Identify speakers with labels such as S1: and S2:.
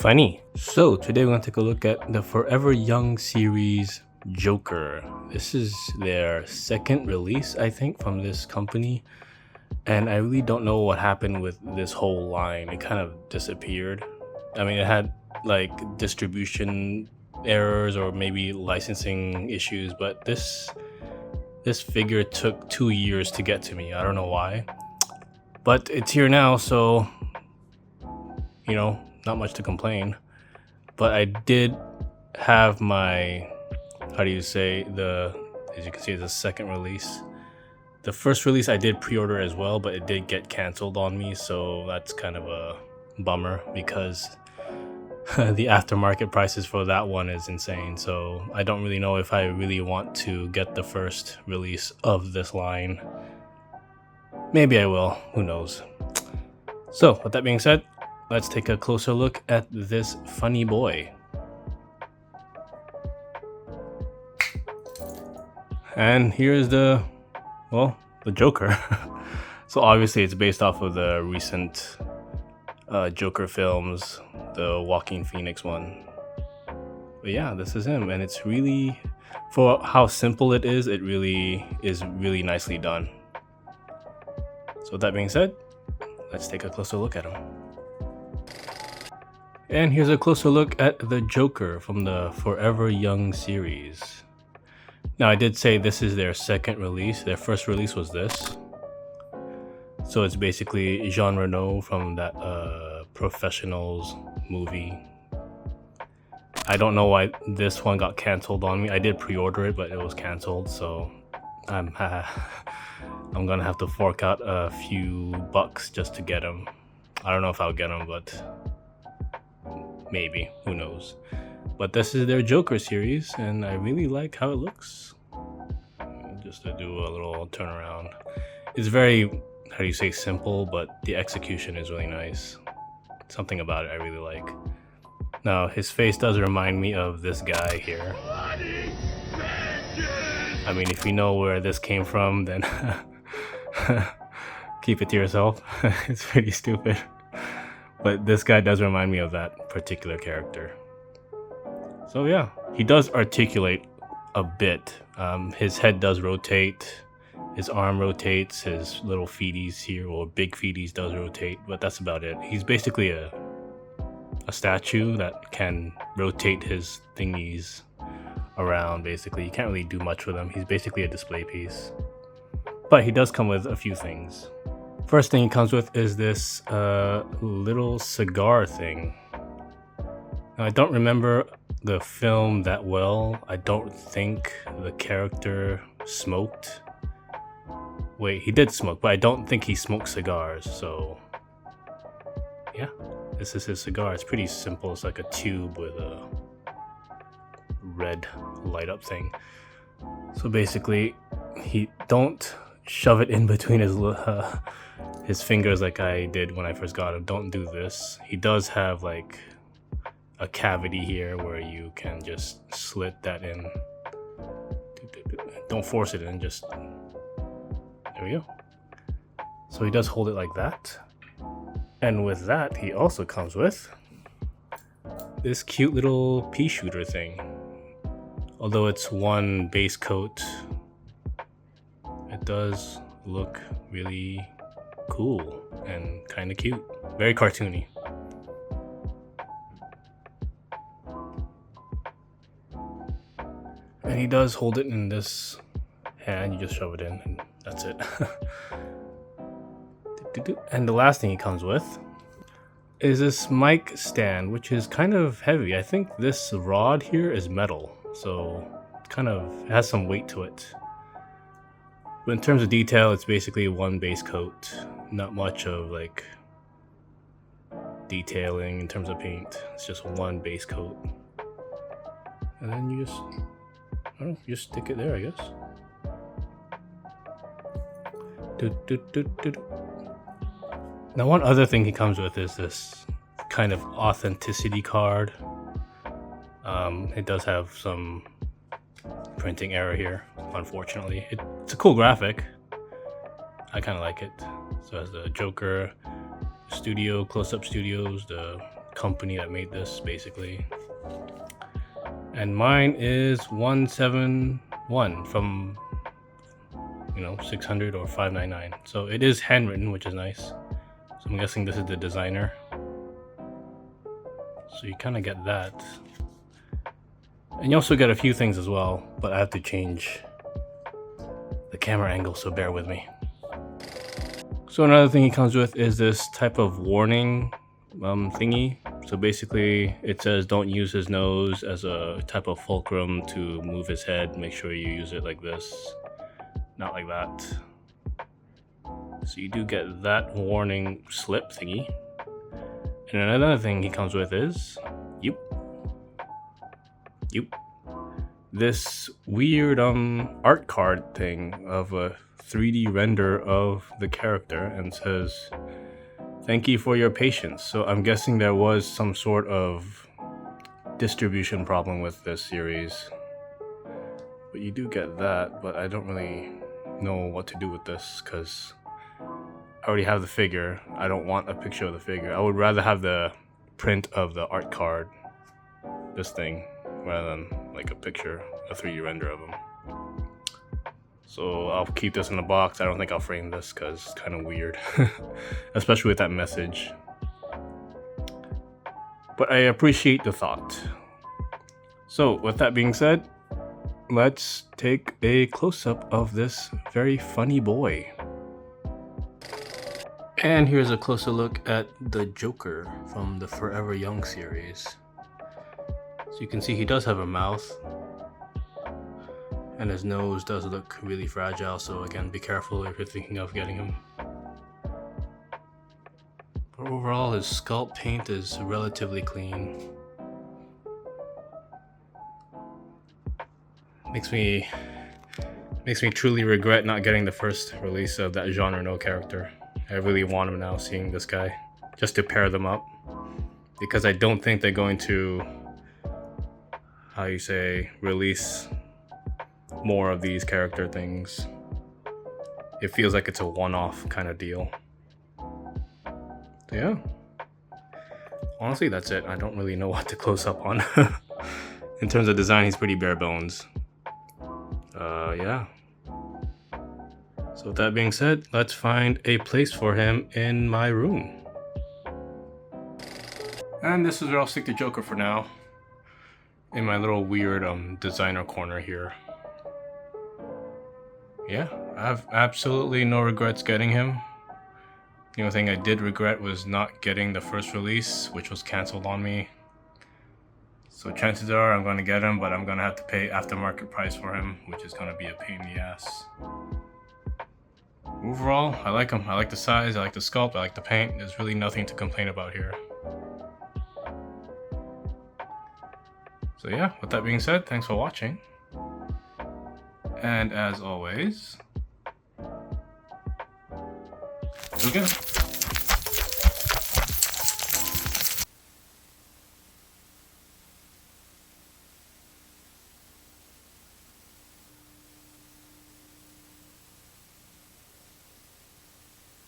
S1: funny. So today we're going to take a look at the Forever Young series Joker. This is their second release, I think, from this company. And I really don't know what happened with this whole line. It kind of disappeared. I mean, it had like distribution errors or maybe licensing issues, but this figure took 2 years to get to me. I don't know why. But it's here now, so not much to complain. But I did have my, how do you say, as you can see, it's a second release. The first release I did pre-order as well, but it did get canceled on me, so that's kind of a bummer because the aftermarket prices for that one is insane. So I don't really know if I really want to get the first release of this line. Maybe I will, who knows. So with that being said, let's take a closer look at this funny boy. And here's the Joker. So obviously it's based off of the recent Joker films, the Joaquin Phoenix one. But yeah, this is him, and it's really, for how simple it is really nicely done. So with that being said, let's take a closer look at him. And here's a closer look at the Joker from the Forever Young series. Now, I did say this is their second release. Their first release was this. So it's basically Jean Reno from that Professionals movie. I don't know why this one got canceled on me. I did pre-order it, but it was canceled, so I'm gonna have to fork out a few bucks just to get him. I don't know if I'll get him, but maybe, who knows. But this is their Joker series, and I really like how it looks. Just to do a little turnaround. It's very, how do you say, simple, but the execution is really nice. Something about it I really like. Now, his face does remind me of this guy here. I mean, if you know where this came from, then keep it to yourself. It's pretty stupid. But this guy does remind me of that particular character. So yeah, he does articulate a bit. His head does rotate, his arm rotates, his little feeties here, or big feeties does rotate, but that's about it. He's basically a statue that can rotate his thingies around, basically. You can't really do much with him. He's basically a display piece. But he does come with a few things. First thing he comes with is this little cigar thing. Now, I don't remember the film that well. I don't think the character smoked. Wait, he did smoke, but I don't think he smoked cigars, so yeah, this is his cigar. It's pretty simple. It's like a tube with a red light up thing. So basically, he don't shove it in between his fingers like I did when I first got him. Don't do this. He does have like a cavity here where you can just slit that in. Don't force it in, just there we go. So he does hold it like that. And with that, he also comes with this cute little pea shooter thing. Although it's one base coat, it does look really cool and kind of cute. Very cartoony. And he does hold it in this hand. You just shove it in and that's it. And the last thing he comes with is this mic stand, which is kind of heavy. I think this rod here is metal, so it has some weight to it. But in terms of detail, it's basically one base coat. Not much of like detailing in terms of paint. It's just one base coat. And then you just stick it there, I guess. Now, one other thing he comes with is this kind of authenticity card. It does have some printing error here, unfortunately. It's a cool graphic. I kind of like it. So it has the Joker Studio, Close Up Studios, the company that made this, basically. And mine is 171 from, 600 or 599. So it is handwritten, which is nice. So I'm guessing this is the designer. So you kind of get that. And you also get a few things as well, but I have to change the camera angle, so bear with me. So another thing he comes with is this type of warning thingy. So basically it says don't use his nose as a type of fulcrum to move his head. Make sure you use it like this, not like that. So you do get that warning slip thingy. And another thing he comes with is this weird art card thing of a 3D render of the character, and says thank you for your patience. So I'm guessing there was some sort of distribution problem with this series, but you do get that. But I don't really know what to do with this because I already have the figure. I don't want a picture of the figure. I would rather have the print of the art card, this thing, rather than like a picture, a 3D render of him. So I'll keep this in the box. I don't think I'll frame this because it's kind of weird, especially with that message. But I appreciate the thought. So with that being said, let's take a close-up of this very funny boy. And here's a closer look at the Joker from the Forever Young series. So you can see he does have a mouth, and his nose does look really fragile, so again, be careful if you're thinking of getting him. But overall, his sculpt paint is relatively clean. Makes me truly regret not getting the first release of that Jean Reno character. I really want him now, seeing this guy, just to pair them up, because I don't think they're going to, release more of these character things. It feels like it's a one-off kind of deal. So yeah, honestly, that's it. I don't really know what to close up on. In terms of design, he's pretty bare bones. Yeah. So with that being said, let's find a place for him in my room. And this is where I'll stick the Joker for now, in my little weird designer corner here. Yeah, I have absolutely no regrets getting him. The only thing I did regret was not getting the first release, which was canceled on me. So chances are I'm going to get him, but I'm going to have to pay aftermarket price for him, which is going to be a pain in the ass. Overall, I like him. I like the size, I like the sculpt, I like the paint. There's really nothing to complain about here. So yeah, with that being said, thanks for watching. And as always, go get him.